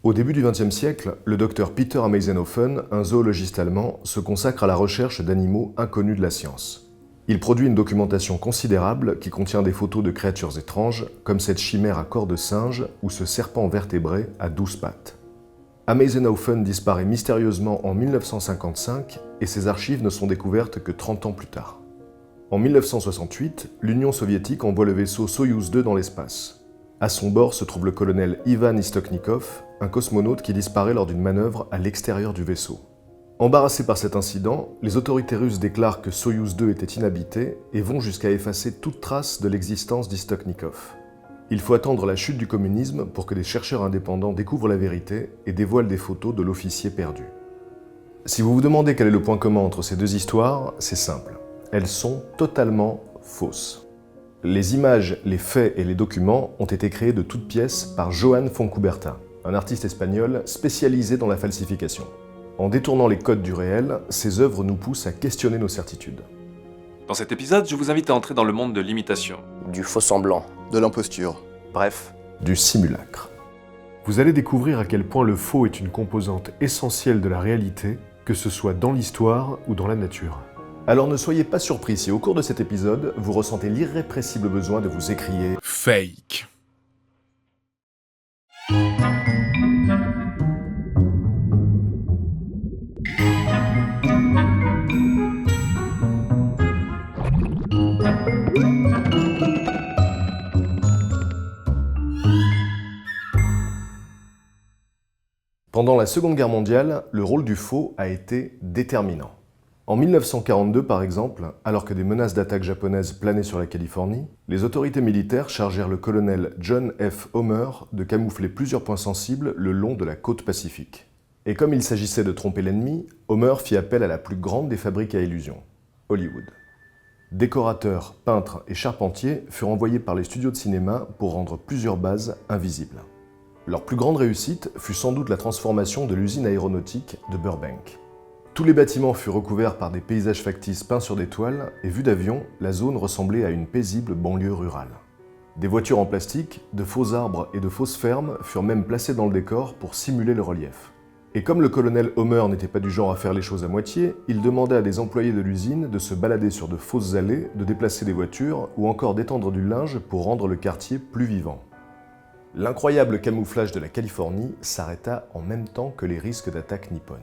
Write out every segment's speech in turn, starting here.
Au début du XXe siècle, le docteur Peter Ameisenhofen, un zoologiste allemand, se consacre à la recherche d'animaux inconnus de la science. Il produit une documentation considérable qui contient des photos de créatures étranges, comme cette chimère à corps de singe ou ce serpent vertébré à 12 pattes. Ameisenhofen disparaît mystérieusement en 1955 et ses archives ne sont découvertes que 30 ans plus tard. En 1968, l'Union soviétique envoie le vaisseau Soyouz 2 dans l'espace. À son bord se trouve le colonel Ivan Istoknikov, un cosmonaute qui disparaît lors d'une manœuvre à l'extérieur du vaisseau. Embarrassés par cet incident, les autorités russes déclarent que Soyouz 2 était inhabité et vont jusqu'à effacer toute trace de l'existence d'Istoknikov. Il faut attendre la chute du communisme pour que des chercheurs indépendants découvrent la vérité et dévoilent des photos de l'officier perdu. Si vous vous demandez quel est le point commun entre ces deux histoires, c'est simple. Elles sont totalement fausses. Les images, les faits et les documents ont été créés de toutes pièces par Joan Fontcuberta, un artiste espagnol spécialisé dans la falsification. En détournant les codes du réel, ses œuvres nous poussent à questionner nos certitudes. Dans cet épisode, je vous invite à entrer dans le monde de l'imitation. Du faux semblant. De l'imposture. Bref, Du simulacre. Vous allez découvrir à quel point le faux est une composante essentielle de la réalité, que ce soit dans l'histoire ou dans la nature. Alors ne soyez pas surpris si au cours de cet épisode, vous ressentez l'irrépressible besoin de vous écrier Fake. Pendant la Seconde Guerre mondiale, le rôle du faux a été déterminant. En 1942, par exemple, alors que des menaces d'attaque japonaises planaient sur la Californie, les autorités militaires chargèrent le colonel John F. Homer de camoufler plusieurs points sensibles le long de la côte pacifique. Et comme il s'agissait de tromper l'ennemi, Homer fit appel à la plus grande des fabriques à illusions, Hollywood. Décorateurs, peintres et charpentiers furent envoyés par les studios de cinéma pour rendre plusieurs bases invisibles. Leur plus grande réussite fut sans doute la transformation de l'usine aéronautique de Burbank. Tous les bâtiments furent recouverts par des paysages factices peints sur des toiles et vus d'avion, la zone ressemblait à une paisible banlieue rurale. Des voitures en plastique, de faux arbres et de fausses fermes furent même placées dans le décor pour simuler le relief. Et comme le colonel Homer n'était pas du genre à faire les choses à moitié, il demanda à des employés de l'usine de se balader sur de fausses allées, de déplacer des voitures ou encore d'étendre du linge pour rendre le quartier plus vivant. L'incroyable camouflage de la Californie s'arrêta en même temps que les risques d'attaque nippones.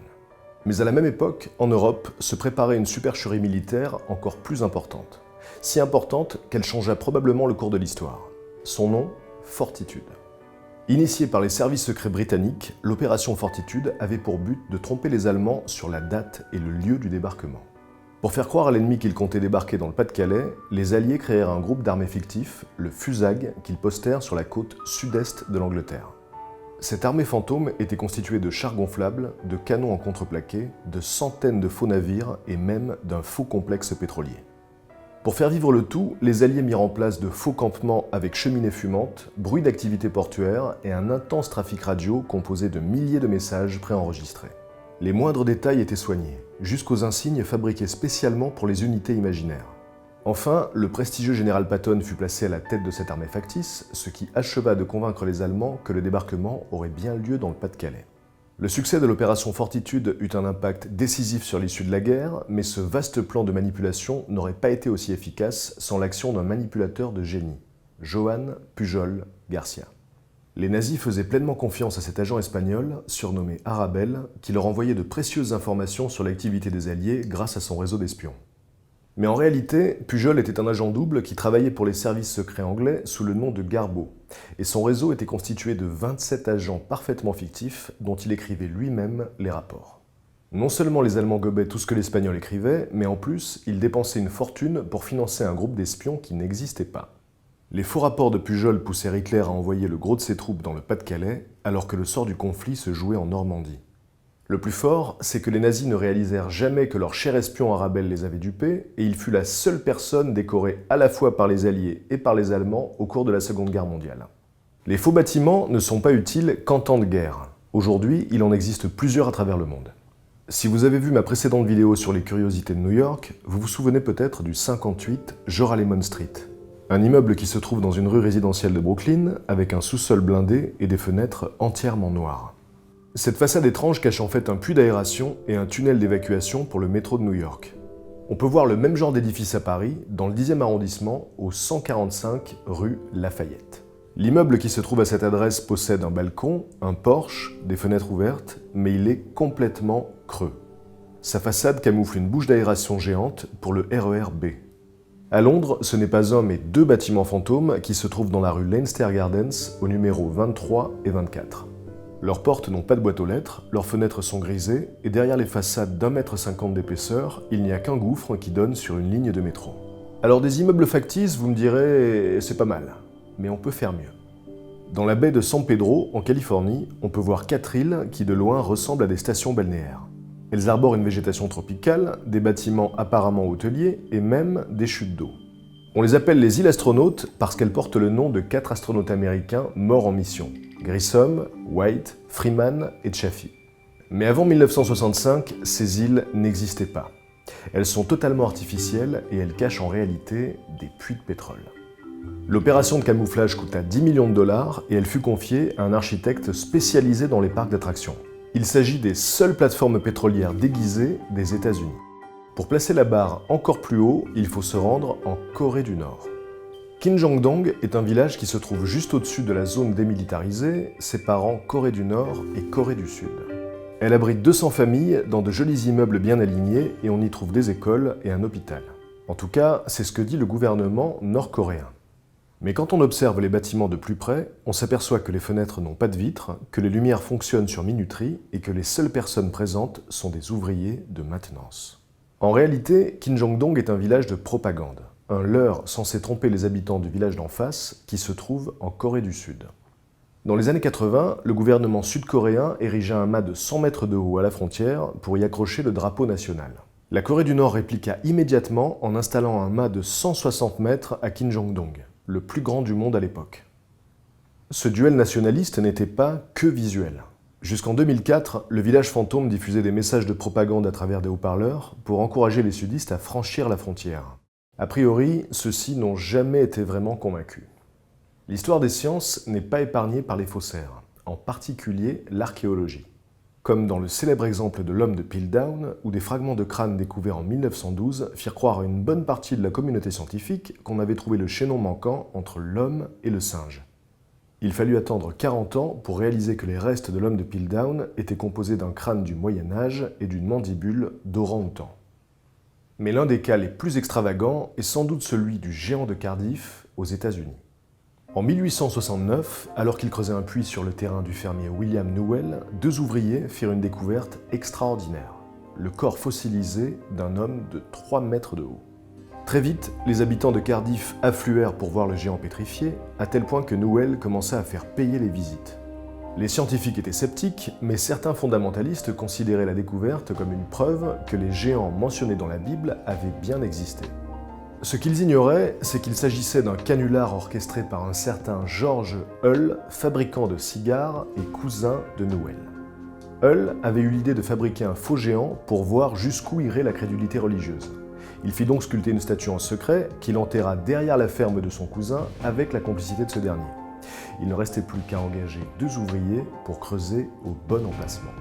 Mais à la même époque, en Europe, se préparait une supercherie militaire encore plus importante. Si importante qu'elle changea probablement le cours de l'histoire. Son nom, Fortitude. Initiée par les services secrets britanniques, l'opération Fortitude avait pour but de tromper les Allemands sur la date et le lieu du débarquement. Pour faire croire à l'ennemi qu'il comptait débarquer dans le Pas-de-Calais, les Alliés créèrent un groupe d'armées fictif, le FUSAG, qu'ils postèrent sur la côte sud-est de l'Angleterre. Cette armée fantôme était constituée de chars gonflables, de canons en contreplaqué, de centaines de faux navires et même d'un faux complexe pétrolier. Pour faire vivre le tout, les Alliés mirent en place de faux campements avec cheminées fumantes, bruit d'activité portuaire et un intense trafic radio composé de milliers de messages préenregistrés. Les moindres détails étaient soignés, jusqu'aux insignes fabriqués spécialement pour les unités imaginaires. Enfin, le prestigieux général Patton fut placé à la tête de cette armée factice, ce qui acheva de convaincre les Allemands que le débarquement aurait bien lieu dans le Pas-de-Calais. Le succès de l'opération Fortitude eut un impact décisif sur l'issue de la guerre, mais ce vaste plan de manipulation n'aurait pas été aussi efficace sans l'action d'un manipulateur de génie, Joan Pujol Garcia. Les nazis faisaient pleinement confiance à cet agent espagnol, surnommé Arabelle, qui leur envoyait de précieuses informations sur l'activité des Alliés grâce à son réseau d'espions. Mais en réalité, Pujol était un agent double qui travaillait pour les services secrets anglais sous le nom de Garbo, et son réseau était constitué de 27 agents parfaitement fictifs dont il écrivait lui-même les rapports. Non seulement les Allemands gobaient tout ce que l'Espagnol écrivait, mais en plus, ils dépensaient une fortune pour financer un groupe d'espions qui n'existait pas. Les faux rapports de Pujol poussèrent Hitler à envoyer le gros de ses troupes dans le Pas-de-Calais, alors que le sort du conflit se jouait en Normandie. Le plus fort, c'est que les nazis ne réalisèrent jamais que leur cher espion Arabelle les avait dupés, et il fut la seule personne décorée à la fois par les Alliés et par les Allemands au cours de la Seconde Guerre mondiale. Les faux bâtiments ne sont pas utiles qu'en temps de guerre. Aujourd'hui, il en existe plusieurs à travers le monde. Si vous avez vu ma précédente vidéo sur les curiosités de New York, vous vous souvenez peut-être du 58 Joralemon Street. Un immeuble qui se trouve dans une rue résidentielle de Brooklyn, avec un sous-sol blindé et des fenêtres entièrement noires. Cette façade étrange cache en fait un puits d'aération et un tunnel d'évacuation pour le métro de New York. On peut voir le même genre d'édifice à Paris, dans le 10e arrondissement, au 145 rue Lafayette. L'immeuble qui se trouve à cette adresse possède un balcon, un porche, des fenêtres ouvertes, mais il est complètement creux. Sa façade camoufle une bouche d'aération géante pour le RER B. À Londres, ce n'est pas un mais deux bâtiments fantômes qui se trouvent dans la rue Leinster Gardens au numéro 23 et 24. Leurs portes n'ont pas de boîte aux lettres, leurs fenêtres sont grisées, et derrière les façades d'1,50 m d'épaisseur, il n'y a qu'un gouffre qui donne sur une ligne de métro. Alors des immeubles factices, vous me direz, c'est pas mal, mais on peut faire mieux. Dans la baie de San Pedro, en Californie, on peut voir 4 îles qui de loin ressemblent à des stations balnéaires. Elles arborent une végétation tropicale, des bâtiments apparemment hôteliers et même des chutes d'eau. On les appelle les îles astronautes parce qu'elles portent le nom de 4 astronautes américains morts en mission. Grissom, White, Freeman et Chaffee. Mais avant 1965, ces îles n'existaient pas. Elles sont totalement artificielles et elles cachent en réalité des puits de pétrole. L'opération de camouflage coûta 10 millions de dollars et elle fut confiée à un architecte spécialisé dans les parcs d'attractions. Il s'agit des seules plateformes pétrolières déguisées des États-Unis. Pour placer la barre encore plus haut, il faut se rendre en Corée du Nord. Kinjongdong est un village qui se trouve juste au-dessus de la zone démilitarisée, séparant Corée du Nord et Corée du Sud. Elle abrite 200 familles dans de jolis immeubles bien alignés et on y trouve des écoles et un hôpital. En tout cas, c'est ce que dit le gouvernement nord-coréen. Mais quand on observe les bâtiments de plus près, on s'aperçoit que les fenêtres n'ont pas de vitres, que les lumières fonctionnent sur minuterie et que les seules personnes présentes sont des ouvriers de maintenance. En réalité, Kinjongdong est un village de propagande. Un leurre censé tromper les habitants du village d'en face qui se trouve en Corée du Sud. Dans les années 80, le gouvernement sud-coréen érigea un mât de 100 mètres de haut à la frontière pour y accrocher le drapeau national. La Corée du Nord répliqua immédiatement en installant un mât de 160 mètres à Kinjongdong, le plus grand du monde à l'époque. Ce duel nationaliste n'était pas que visuel. Jusqu'en 2004, le village fantôme diffusait des messages de propagande à travers des haut-parleurs pour encourager les sudistes à franchir la frontière. A priori, ceux-ci n'ont jamais été vraiment convaincus. L'histoire des sciences n'est pas épargnée par les faussaires, en particulier l'archéologie. Comme dans le célèbre exemple de l'homme de Piltdown, où des fragments de crâne découverts en 1912 firent croire à une bonne partie de la communauté scientifique qu'on avait trouvé le chaînon manquant entre l'homme et le singe. Il fallut attendre 40 ans pour réaliser que les restes de l'homme de Piltdown étaient composés d'un crâne du Moyen-Âge et d'une mandibule d'orang-outan. Mais l'un des cas les plus extravagants est sans doute celui du géant de Cardiff aux États-Unis. En 1869, alors qu'il creusait un puits sur le terrain du fermier William Newell, 2 ouvriers firent une découverte extraordinaire, le corps fossilisé d'un homme de 3 mètres de haut. Très vite, les habitants de Cardiff affluèrent pour voir le géant pétrifié, à tel point que Newell commença à faire payer les visites. Les scientifiques étaient sceptiques, mais certains fondamentalistes considéraient la découverte comme une preuve que les géants mentionnés dans la Bible avaient bien existé. Ce qu'ils ignoraient, c'est qu'il s'agissait d'un canular orchestré par un certain George Hull, fabricant de cigares et cousin de Newell. Hull avait eu l'idée de fabriquer un faux géant pour voir jusqu'où irait la crédulité religieuse. Il fit donc sculpter une statue en secret qu'il enterra derrière la ferme de son cousin avec la complicité de ce dernier. Il ne restait plus qu'à engager 2 ouvriers pour creuser au bon emplacement.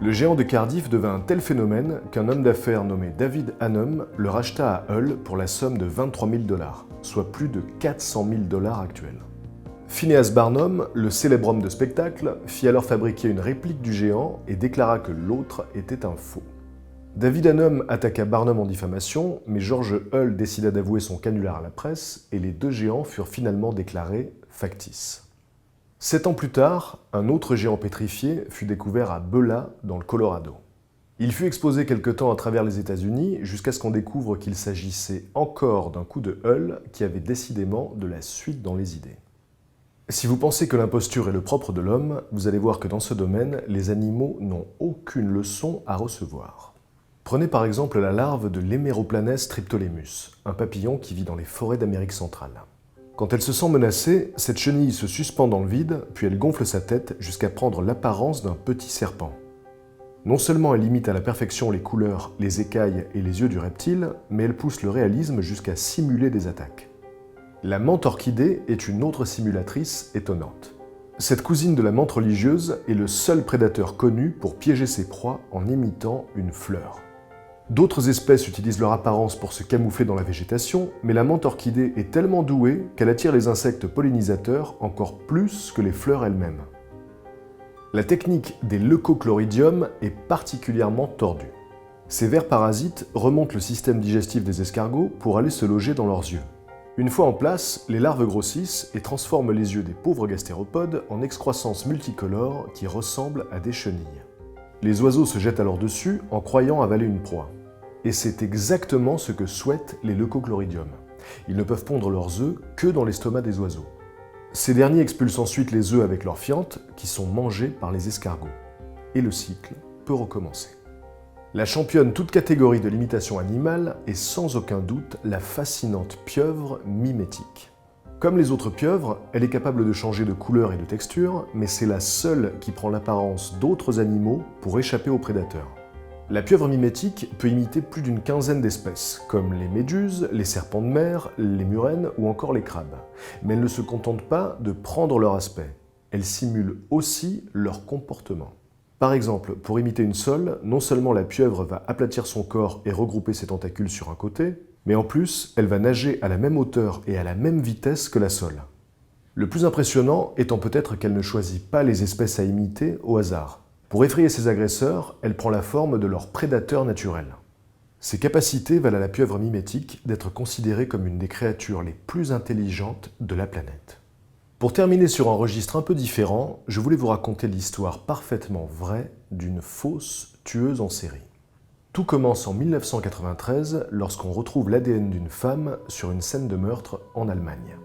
Le géant de Cardiff devint un tel phénomène qu'un homme d'affaires nommé David Hannum le racheta à Hull pour la somme de 23 000 $, soit plus de 400 000 $ actuels. Phineas Barnum, le célèbre homme de spectacle, fit alors fabriquer une réplique du géant et déclara que l'autre était un faux. David Hannum attaqua Barnum en diffamation, mais George Hull décida d'avouer son canular à la presse et les 2 géants furent finalement déclarés factices. 7 ans plus tard, un autre géant pétrifié fut découvert à Beulah, dans le Colorado. Il fut exposé quelque temps à travers les États-Unis jusqu'à ce qu'on découvre qu'il s'agissait encore d'un coup de Hull qui avait décidément de la suite dans les idées. Si vous pensez que l'imposture est le propre de l'homme, vous allez voir que dans ce domaine, les animaux n'ont aucune leçon à recevoir. Prenez par exemple la larve de l'Héméroplanès triptolemus, un papillon qui vit dans les forêts d'Amérique centrale. Quand elle se sent menacée, cette chenille se suspend dans le vide, puis elle gonfle sa tête jusqu'à prendre l'apparence d'un petit serpent. Non seulement elle imite à la perfection les couleurs, les écailles et les yeux du reptile, mais elle pousse le réalisme jusqu'à simuler des attaques. La menthe orchidée est une autre simulatrice étonnante. Cette cousine de la menthe religieuse est le seul prédateur connu pour piéger ses proies en imitant une fleur. D'autres espèces utilisent leur apparence pour se camoufler dans la végétation, mais la menthe orchidée est tellement douée qu'elle attire les insectes pollinisateurs encore plus que les fleurs elles-mêmes. La technique des leucochloridium est particulièrement tordue. Ces vers parasites remontent le système digestif des escargots pour aller se loger dans leurs yeux. Une fois en place, les larves grossissent et transforment les yeux des pauvres gastéropodes en excroissances multicolores qui ressemblent à des chenilles. Les oiseaux se jettent alors dessus en croyant avaler une proie. Et c'est exactement ce que souhaitent les leucochloridium. Ils ne peuvent pondre leurs œufs que dans l'estomac des oiseaux. Ces derniers expulsent ensuite les œufs avec leurs fientes qui sont mangées par les escargots. Et le cycle peut recommencer. La championne toute catégorie de l'imitation animale est sans aucun doute la fascinante pieuvre mimétique. Comme les autres pieuvres, elle est capable de changer de couleur et de texture, mais c'est la seule qui prend l'apparence d'autres animaux pour échapper aux prédateurs. La pieuvre mimétique peut imiter plus d'une quinzaine d'espèces, comme les méduses, les serpents de mer, les murènes ou encore les crabes. Mais elle ne se contente pas de prendre leur aspect, elle simule aussi leur comportement. Par exemple, pour imiter une sole, non seulement la pieuvre va aplatir son corps et regrouper ses tentacules sur un côté, mais en plus, elle va nager à la même hauteur et à la même vitesse que la sole. Le plus impressionnant étant peut-être qu'elle ne choisit pas les espèces à imiter au hasard. Pour effrayer ses agresseurs, elle prend la forme de leur prédateur naturel. Ces capacités valent à la pieuvre mimétique d'être considérée comme une des créatures les plus intelligentes de la planète. Pour terminer sur un registre un peu différent, je voulais vous raconter l'histoire parfaitement vraie d'une fausse tueuse en série. Tout commence en 1993 lorsqu'on retrouve l'ADN d'une femme sur une scène de meurtre en Allemagne.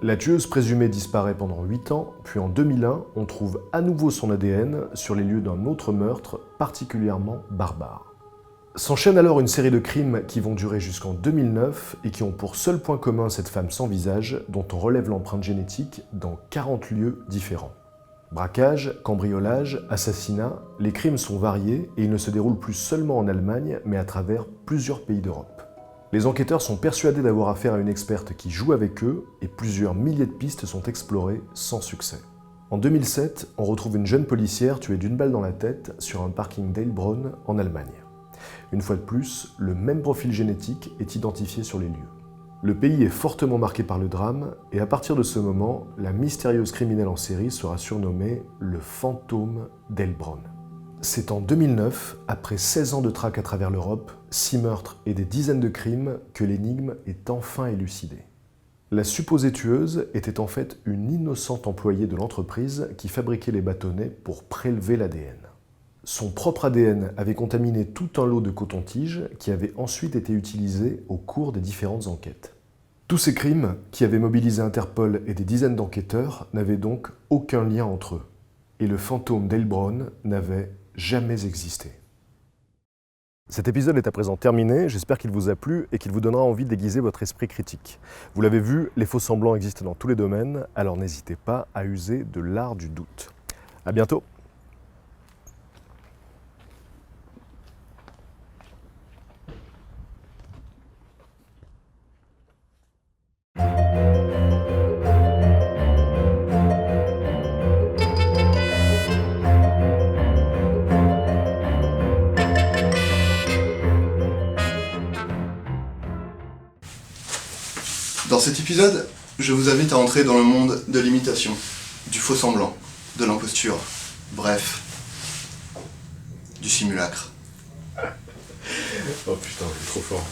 La tueuse présumée disparaît pendant 8 ans, puis en 2001, on trouve à nouveau son ADN sur les lieux d'un autre meurtre particulièrement barbare. S'enchaîne alors une série de crimes qui vont durer jusqu'en 2009 et qui ont pour seul point commun cette femme sans visage dont on relève l'empreinte génétique dans 40 lieux différents. Braquage, cambriolage, assassinat, les crimes sont variés et ils ne se déroulent plus seulement en Allemagne mais à travers plusieurs pays d'Europe. Les enquêteurs sont persuadés d'avoir affaire à une experte qui joue avec eux et plusieurs milliers de pistes sont explorées sans succès. En 2007, on retrouve une jeune policière tuée d'une balle dans la tête sur un parking d'Heilbronn en Allemagne. Une fois de plus, le même profil génétique est identifié sur les lieux. Le pays est fortement marqué par le drame, et à partir de ce moment, la mystérieuse criminelle en série sera surnommée le fantôme d'Heilbronn. C'est en 2009, après 16 ans de traque à travers l'Europe, 6 meurtres et des dizaines de crimes, que l'énigme est enfin élucidée. La supposée tueuse était en fait une innocente employée de l'entreprise qui fabriquait les bâtonnets pour prélever l'ADN. Son propre ADN avait contaminé tout un lot de coton-tige qui avait ensuite été utilisé au cours des différentes enquêtes. Tous ces crimes, qui avaient mobilisé Interpol et des dizaines d'enquêteurs, n'avaient donc aucun lien entre eux. Et le fantôme d'Heilbronn n'avait jamais existé. Cet épisode est à présent terminé, j'espère qu'il vous a plu et qu'il vous donnera envie d'aiguiser votre esprit critique. Vous l'avez vu, les faux-semblants existent dans tous les domaines, alors n'hésitez pas à user de l'art du doute. À bientôt! Dans cet épisode, je vous invite à entrer dans le monde de l'imitation, du faux semblant, de l'imposture, bref, du simulacre. Oh putain, il est trop fort.